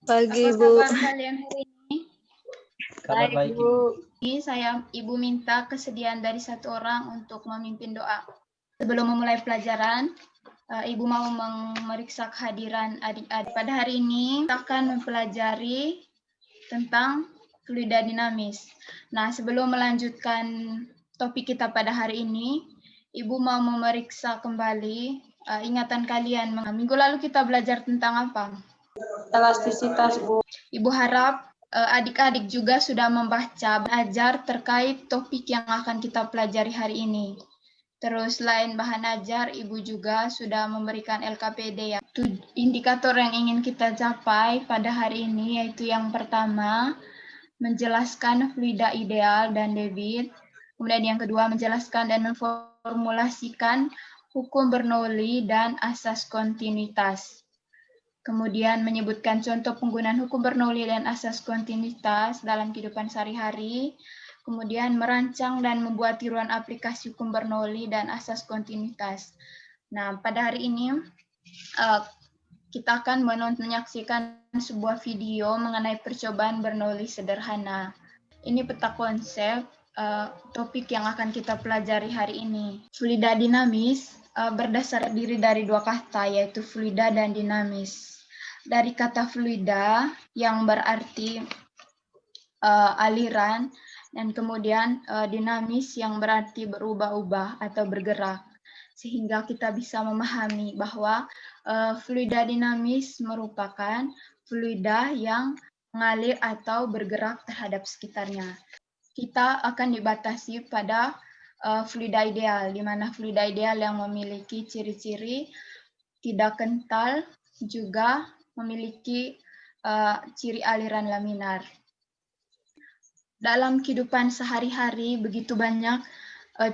Pagi, Apa Bu. kabar kalian hari ini? Kabar baik, Bu. Ini Ibu minta kesediaan dari satu orang untuk memimpin doa. Sebelum memulai pelajaran, Ibu mau memeriksa kehadiran adik-adik. Pada hari ini kita akan mempelajari tentang fluida dinamis. Nah, sebelum melanjutkan topik kita pada hari ini, Ibu mau memeriksa kembali ingatan kalian. Minggu lalu kita belajar tentang apa? Elastisitas, Bu. Ibu harap adik-adik juga sudah membaca, belajar terkait topik yang akan kita pelajari hari ini. Terus selain bahan ajar, Ibu juga sudah memberikan LKPD ya. Indikator yang ingin kita capai pada hari ini yaitu yang pertama, menjelaskan fluida ideal dan debit. Kemudian yang kedua, menjelaskan dan memformulasikan hukum Bernoulli dan asas kontinuitas. Kemudian menyebutkan contoh penggunaan hukum Bernoulli dan asas kontinuitas dalam kehidupan sehari-hari. Kemudian merancang dan membuat tiruan aplikasi hukum Bernoulli dan asas kontinuitas. Nah, pada hari ini kita akan menyaksikan sebuah video mengenai percobaan Bernoulli sederhana. Ini peta konsep topik yang akan kita pelajari hari ini. Fluida dinamis berdasar diri dari dua kata, yaitu fluida dan dinamis. Dari kata fluida yang berarti aliran, dan kemudian dinamis yang berarti berubah-ubah atau bergerak. Sehingga kita bisa memahami bahwa fluida dinamis merupakan fluida yang mengalir atau bergerak terhadap sekitarnya. Kita akan dibatasi pada fluida ideal, di mana fluida ideal yang memiliki ciri-ciri tidak kental juga memiliki ciri aliran laminar. Dalam kehidupan sehari-hari begitu banyak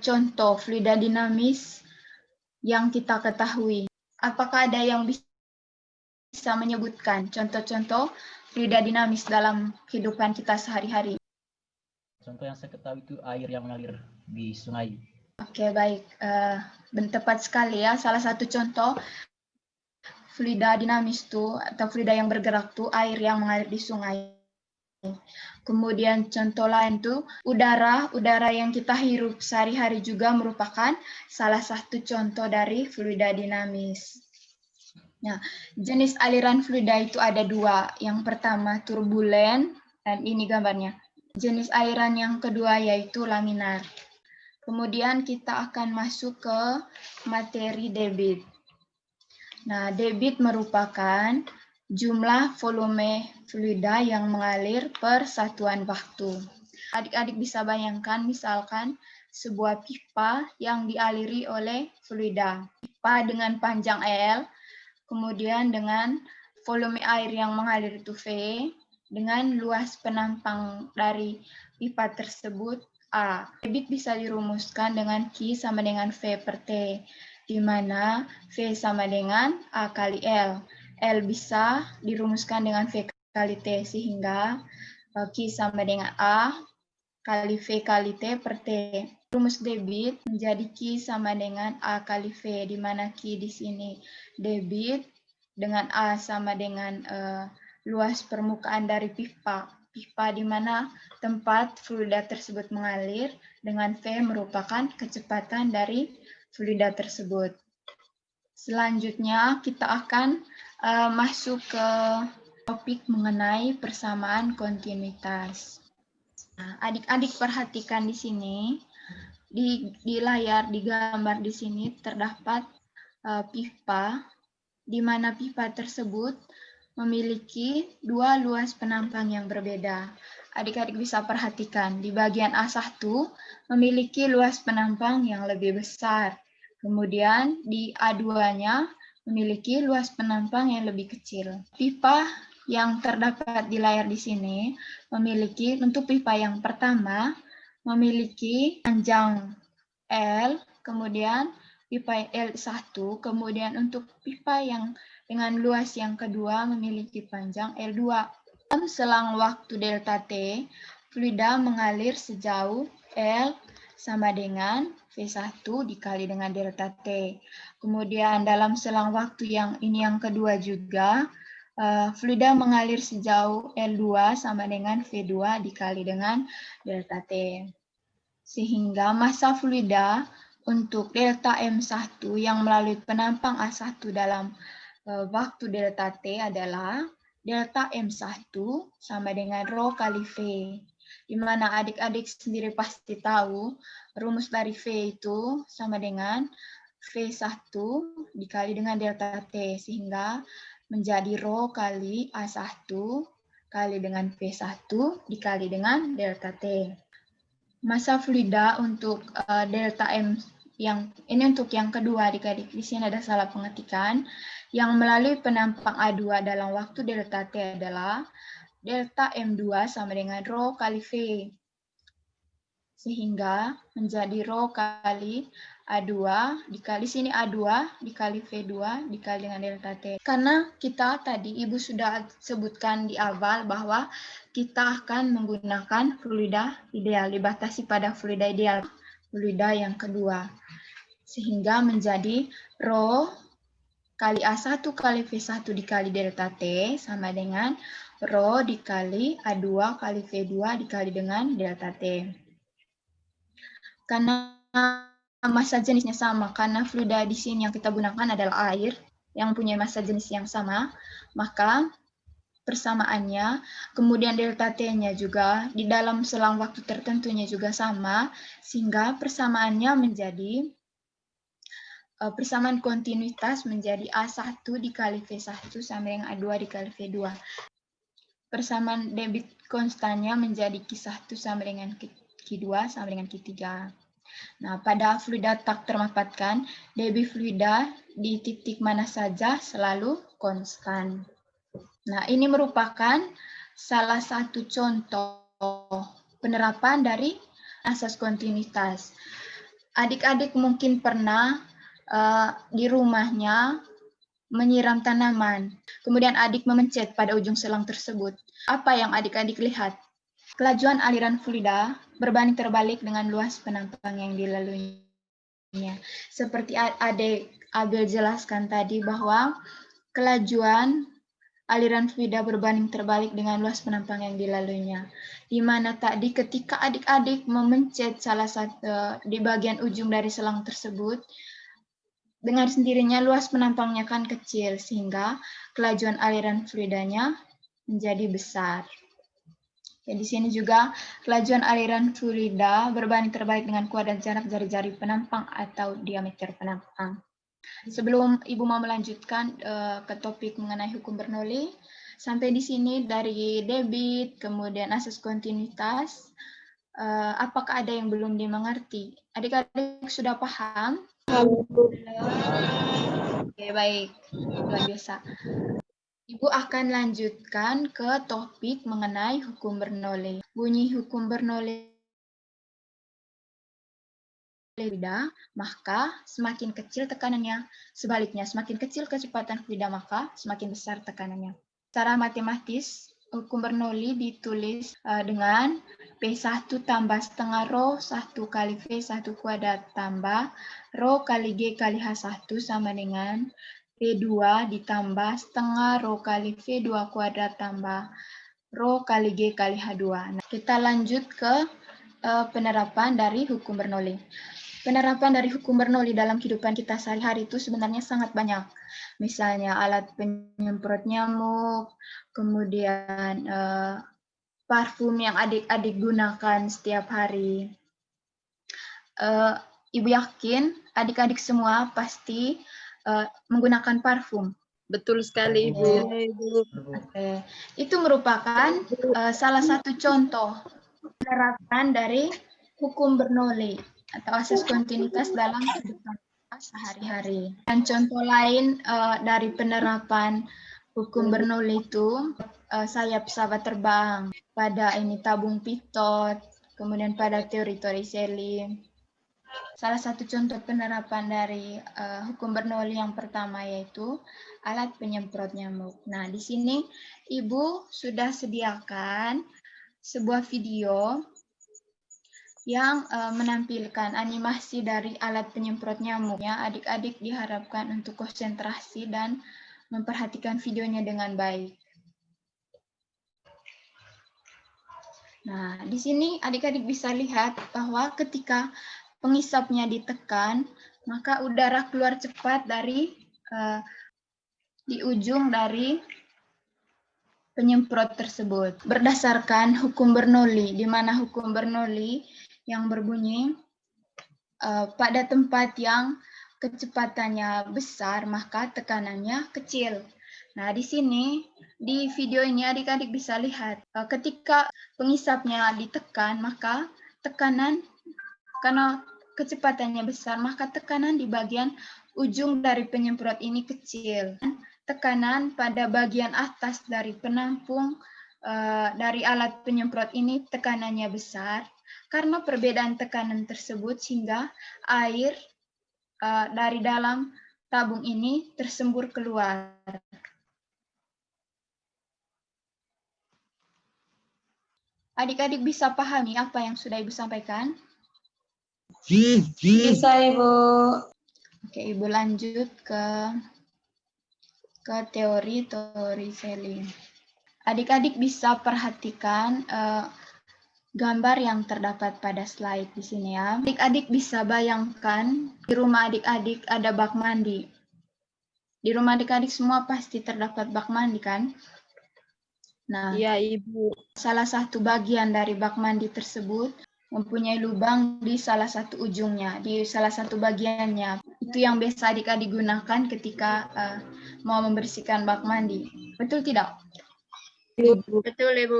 contoh fluida dinamis yang kita ketahui. Apakah ada yang bisa menyebutkan contoh-contoh fluida dinamis dalam kehidupan kita sehari-hari? Contoh yang saya ketahui itu air yang mengalir di sungai. Oke, baik. Tepat sekali ya. Salah satu contoh fluida dinamis itu atau fluida yang bergerak itu air yang mengalir di sungai. Kemudian contoh lain tuh udara yang kita hirup sehari-hari juga merupakan salah satu contoh dari fluida dinamis. Nah, jenis aliran fluida itu ada dua. Yang pertama turbulen, dan ini gambarnya. Jenis aliran yang kedua yaitu laminar. Kemudian kita akan masuk ke materi debit. Nah, debit merupakan jumlah volume fluida yang mengalir per satuan waktu. Adik-adik bisa bayangkan misalkan sebuah pipa yang dialiri oleh fluida. Pipa dengan panjang L, kemudian dengan volume air yang mengalir itu V, dengan luas penampang dari pipa tersebut A. Debit bisa dirumuskan dengan Q sama dengan V per T, di mana V sama dengan A kali L. L bisa dirumuskan dengan V kali T, sehingga Q sama dengan A kali V kali T per T. Rumus debit menjadi Q sama dengan A kali V, di mana Q di sini debit dengan A sama dengan luas permukaan dari pipa. Pipa di mana tempat fluida tersebut mengalir, dengan V merupakan kecepatan dari fluida tersebut. Selanjutnya kita akan masuk ke topik mengenai persamaan kontinuitas. Nah, adik-adik perhatikan di sini, di layar, di gambar di sini terdapat pipa, di mana pipa tersebut memiliki dua luas penampang yang berbeda. Adik-adik bisa perhatikan, di bagian A1 memiliki luas penampang yang lebih besar. Kemudian di A2-nya memiliki luas penampang yang lebih kecil. Pipa yang terdapat di layar di sini memiliki, untuk pipa yang pertama, memiliki panjang L, kemudian pipa L1, kemudian untuk pipa yang dengan luas yang kedua memiliki panjang L2. Dalam selang waktu delta T, fluida mengalir sejauh L sama dengan V1 dikali dengan delta T. Kemudian dalam selang waktu yang kedua juga, fluida mengalir sejauh L2 sama dengan V2 dikali dengan delta T. Sehingga massa fluida untuk delta M1 yang melalui penampang A1 dalam waktu delta T adalah delta M1 sama dengan rho kali V. Di mana adik-adik sendiri pasti tahu rumus dari V itu sama dengan V1 dikali dengan delta T, sehingga menjadi rho kali A1 kali dengan V1 dikali dengan delta T. Massa fluida untuk delta M yang ini untuk yang kedua adik-adik. Di sini ada salah pengetikan. Yang melalui penampang A2 dalam waktu delta T adalah delta M2 sama dengan rho kali V. Sehingga menjadi rho kali A2 dikali sini A2 dikali V2 dikali dengan delta T. Karena kita tadi Ibu sudah sebutkan di awal bahwa kita akan menggunakan fluida ideal, dibatasi pada fluida ideal, fluida yang kedua. Sehingga menjadi rho kali A1 kali V1 dikali delta T sama dengan rho dikali A2 kali V2 dikali dengan delta T. Karena massa jenisnya sama, karena fluida di sini yang kita gunakan adalah air yang punya massa jenis yang sama, maka persamaannya, kemudian delta T-nya juga di dalam selang waktu tertentunya juga sama, sehingga persamaannya menjadi persamaan kontinuitas menjadi A1 dikali V1 sama dengan A2 dikali V2. Persamaan debit konstannya menjadi Q1 sama dengan Q2 sama dengan Q3. Nah, pada fluida tak termanfaatkan, debit fluida di titik mana saja selalu konstan. Nah, ini merupakan salah satu contoh penerapan dari asas kontinuitas. Adik-adik mungkin pernah di rumahnya menyiram tanaman. Kemudian adik memencet pada ujung selang tersebut. Apa yang adik-adik lihat? Kelajuan aliran fluida berbanding terbalik dengan luas penampang yang dilaluinya. Seperti adik Abel jelaskan tadi bahwa kelajuan aliran fluida berbanding terbalik dengan luas penampang yang dilaluinya. Di mana tadi ketika adik-adik memencet salah satu di bagian ujung dari selang tersebut, dengan sendirinya luas penampangnya kan kecil, sehingga kelajuan aliran fluidanya menjadi besar. Ya, di sini juga kelajuan aliran fluida berbanding terbalik dengan kuadrat jarak jari-jari penampang atau diameter penampang. Sebelum Ibu mau melanjutkan ke topik mengenai hukum Bernoulli, sampai di sini dari debit, kemudian asas kontinuitas, apakah ada yang belum dimengerti? Adik-adik sudah paham? Oke, baik. Luar biasa. Ibu akan lanjutkan ke topik mengenai hukum Bernoulli. Bunyi hukum Bernoulli, maka semakin kecil tekanannya. Sebaliknya, semakin kecil kecepatan fluida, maka semakin besar tekanannya. Secara matematis, hukum Bernoulli ditulis dengan P1 tambah setengah rho 1 kali V1 kuadrat tambah rho kali G kali H1 sama dengan P2 ditambah setengah rho kali V2 kuadrat tambah rho kali G kali H2. Nah, kita lanjut ke penerapan dari hukum Bernoulli. Penerapan dari hukum Bernoulli dalam kehidupan kita sehari-hari itu sebenarnya sangat banyak. Misalnya alat penyemprot nyamuk, kemudian parfum yang adik-adik gunakan setiap hari. Ibu yakin adik-adik semua pasti menggunakan parfum. Betul sekali, Ibu. Oke. Itu merupakan salah satu contoh penerapan dari hukum Bernoulli atau asas kontinuitas dalam kehidupan kita sehari-hari. Dan contoh lain dari penerapan hukum Bernoulli itu sayap pesawat terbang, pada ini tabung pitot, kemudian pada teori Torricelli. Salah satu contoh penerapan dari hukum Bernoulli yang pertama yaitu alat penyemprot nyamuk. Nah, di sini Ibu sudah sediakan sebuah video yang menampilkan animasi dari alat penyemprot nyamuknya. Adik-adik diharapkan untuk konsentrasi dan memperhatikan videonya dengan baik. Nah, di sini adik-adik bisa lihat bahwa ketika pengisapnya ditekan, maka udara keluar cepat dari di ujung dari penyemprot tersebut. Berdasarkan hukum Bernoulli, di mana hukum Bernoulli yang berbunyi pada tempat yang kecepatannya besar, maka tekanannya kecil. Nah, di sini, di video ini adik-adik bisa lihat, ketika pengisapnya ditekan, maka tekanan, karena kecepatannya besar, maka tekanan di bagian ujung dari penyemprot ini kecil. Tekanan pada bagian atas dari penampung dari alat penyemprot ini tekanannya besar. Karena perbedaan tekanan tersebut sehingga air dari dalam tabung ini tersembur keluar. Adik-adik bisa pahami apa yang sudah Ibu sampaikan? Bisa, Ibu. Oke, Ibu lanjut ke teori selling. Adik-adik bisa perhatikan gambar yang terdapat pada slide di sini ya. Adik-adik bisa bayangkan di rumah adik-adik ada bak mandi. Di rumah adik-adik semua pasti terdapat bak mandi kan? Nah, Iya, Ibu. salah satu bagian dari bak mandi tersebut mempunyai lubang di salah satu ujungnya, di salah satu bagiannya. Itu yang biasa adik-adik gunakan ketika mau membersihkan bak mandi. Betul tidak? Ibu. Betul, Ibu.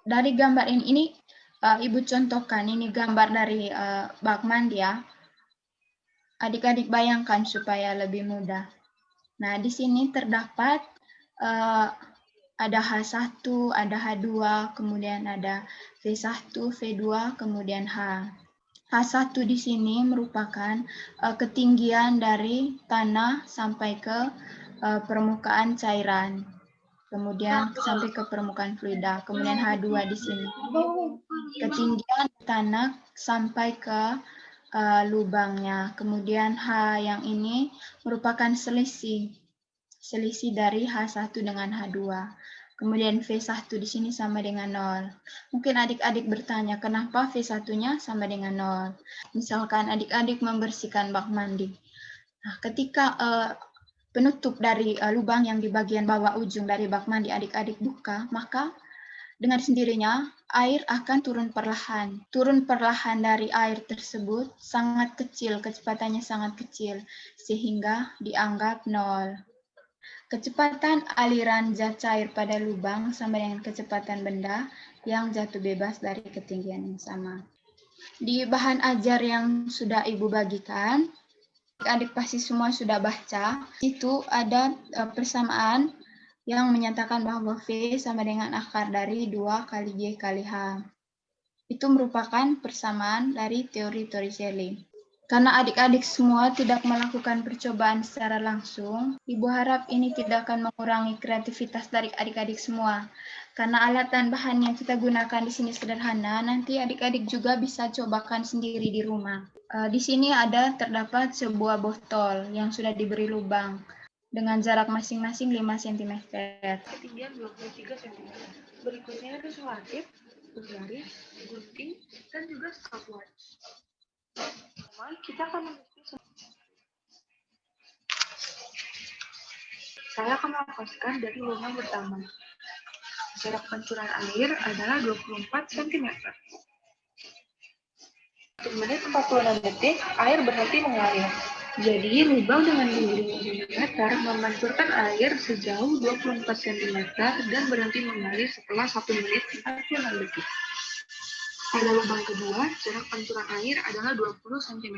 Dari gambar ini Ibu contohkan, ini gambar dari bak mandi ya. Adik-adik bayangkan supaya lebih mudah. Nah, di sini terdapat ada H1, ada H2, kemudian ada V1, V2, kemudian H. H1 di sini merupakan ketinggian dari tanah sampai ke permukaan cairan. Kemudian sampai ke permukaan fluida. Kemudian H2 di sini. Ketinggian tanah sampai ke lubangnya. Kemudian H yang ini merupakan selisih dari H1 dengan H2. Kemudian V1 di sini sama dengan 0. Mungkin adik-adik bertanya, kenapa V1-nya sama dengan 0? Misalkan adik-adik membersihkan bak mandi. Nah, ketika penutup dari lubang yang di bagian bawah ujung dari bak mandi adik-adik buka, maka dengan sendirinya air akan turun perlahan. Turun perlahan dari air tersebut sangat kecil, kecepatannya sangat kecil, sehingga dianggap 0. Kecepatan aliran zat cair pada lubang sama dengan kecepatan benda yang jatuh bebas dari ketinggian yang sama. Di bahan ajar yang sudah Ibu bagikan, adik pasti semua sudah baca, itu ada persamaan yang menyatakan bahwa V sama dengan akar dari 2 kali G kali H. Itu merupakan persamaan dari teori Torricelli. Karena adik-adik semua tidak melakukan percobaan secara langsung, Ibu harap ini tidak akan mengurangi kreativitas dari adik-adik semua. Karena alat dan bahan yang kita gunakan di sini sederhana, nanti adik-adik juga bisa cobakan sendiri di rumah. Di sini terdapat sebuah botol yang sudah diberi lubang dengan jarak masing-masing 5 cm. Ketinggian 23 cm. Berikutnya ada selotip, bergaris, gunting, dan juga stopwatch. Kita akan Saya akan melepaskan dari lubang pertama. Jarak pancuran air adalah 24 cm. 1 menit 46 detik, air berhenti mengalir. Jadi, lubang dengan tinggi 5 cm memancurkan air sejauh 24 cm dan berhenti mengalir setelah 1 menit 46 detik. Pada lubang kedua, jarak pancuran air adalah 20 cm.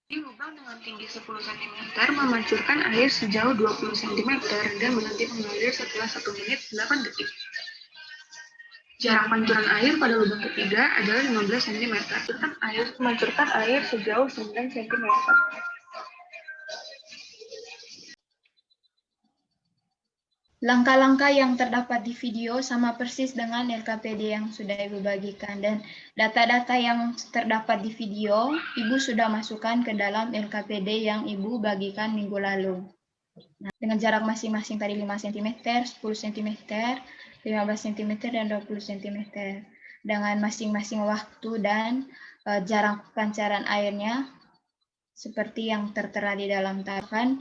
Di lubang dengan tinggi 10 cm memancurkan air sejauh 20 cm dan berhenti mengalir setelah 1 menit 8 detik. Jarak pancuran air pada lubang ketiga adalah 15 cm. Memancurkan air sejauh 9 cm. Langkah-langkah yang terdapat di video sama persis dengan LKPD yang sudah Ibu bagikan, dan data-data yang terdapat di video Ibu sudah masukkan ke dalam LKPD yang Ibu bagikan minggu lalu. Nah, dengan jarak masing-masing tadi 5 cm, 10 cm, 15 cm, dan 20 cm. Dengan masing-masing waktu dan jarak pancaran airnya seperti yang tertera di dalam tahapan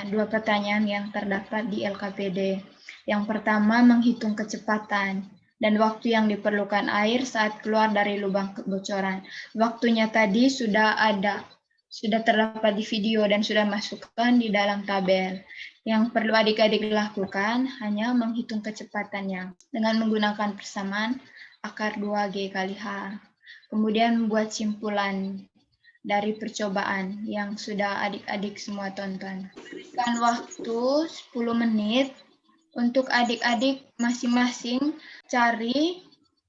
dua pertanyaan yang terdapat di LKPD. Yang pertama, menghitung kecepatan dan waktu yang diperlukan air saat keluar dari lubang kebocoran. Waktunya tadi sudah terdapat di video dan sudah masukkan di dalam tabel. Yang perlu adik-adik lakukan hanya menghitung kecepatannya dengan menggunakan persamaan akar 2G kali H. Kemudian membuat simpulan dari percobaan yang sudah adik-adik semua tonton. Berikan waktu 10 menit untuk adik-adik masing-masing cari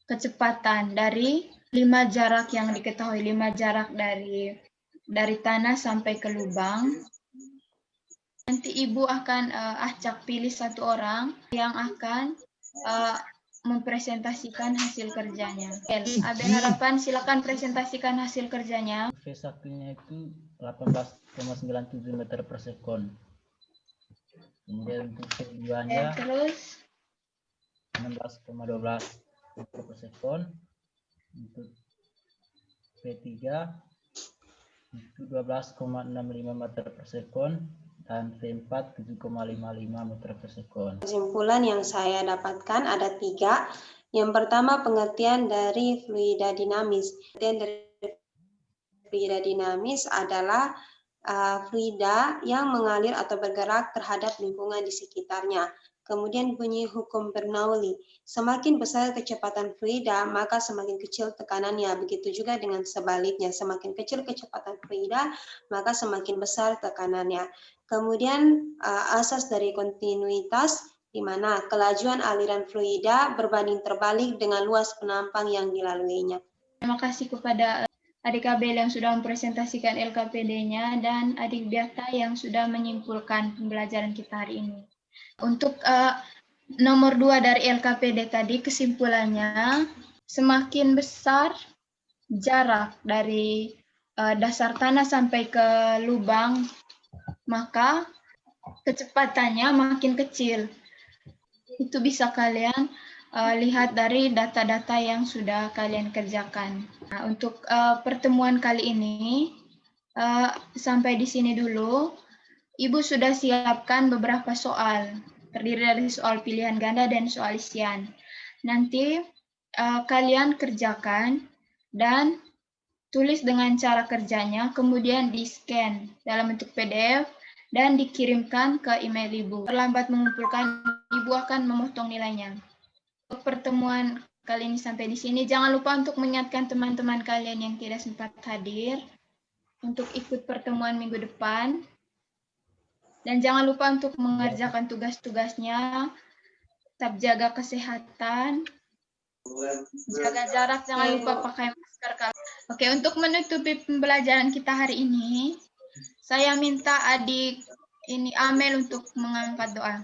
kecepatan dari 5 jarak yang diketahui, 5 jarak dari tanah sampai ke lubang. Nanti Ibu akan acak pilih satu orang yang akan mempresentasikan hasil kerjanya. Abel Harapan, silakan presentasikan hasil kerjanya. V1-nya itu 18,97 meter per sekon. Kemudian untuk V2-nya Terus 16,12 meter per sekon. Untuk V3 itu 12,65 meter per sekon. Dan V4 7,55 meter per sekon. Kesimpulan yang saya dapatkan ada 3. Yang pertama, pengertian dari fluida dinamis. Pengertian dari fluida dinamis adalah fluida yang mengalir atau bergerak terhadap lingkungan di sekitarnya. Kemudian bunyi hukum Bernoulli, semakin besar kecepatan fluida, maka semakin kecil tekanannya. Begitu juga dengan sebaliknya, semakin kecil kecepatan fluida, maka semakin besar tekanannya. Kemudian asas dari kontinuitas, di mana kelajuan aliran fluida berbanding terbalik dengan luas penampang yang dilaluinya. Terima kasih kepada adik Abel yang sudah mempresentasikan LKPD-nya dan adik Biata yang sudah menyimpulkan pembelajaran kita hari ini. Untuk nomor 2 dari LKPD tadi, kesimpulannya semakin besar jarak dari dasar tanah sampai ke lubang, maka kecepatannya makin kecil. Itu bisa kalian lihat dari data-data yang sudah kalian kerjakan. Nah, untuk pertemuan kali ini sampai di sini dulu. Ibu sudah siapkan beberapa soal, terdiri dari soal pilihan ganda dan soal isian. Nanti kalian kerjakan dan tulis dengan cara kerjanya, kemudian di-scan dalam bentuk PDF dan dikirimkan ke email Ibu. Terlambat mengumpulkan, Ibu akan memotong nilainya. Untuk pertemuan kali ini sampai di sini, jangan lupa untuk mengingatkan teman-teman kalian yang tidak sempat hadir untuk ikut pertemuan minggu depan. Dan jangan lupa untuk mengerjakan tugas-tugasnya, tetap jaga kesehatan, jaga jarak, jangan lupa pakai masker. Oke, untuk menutupi pembelajaran kita hari ini, saya minta adik ini Amel untuk mengangkat doa.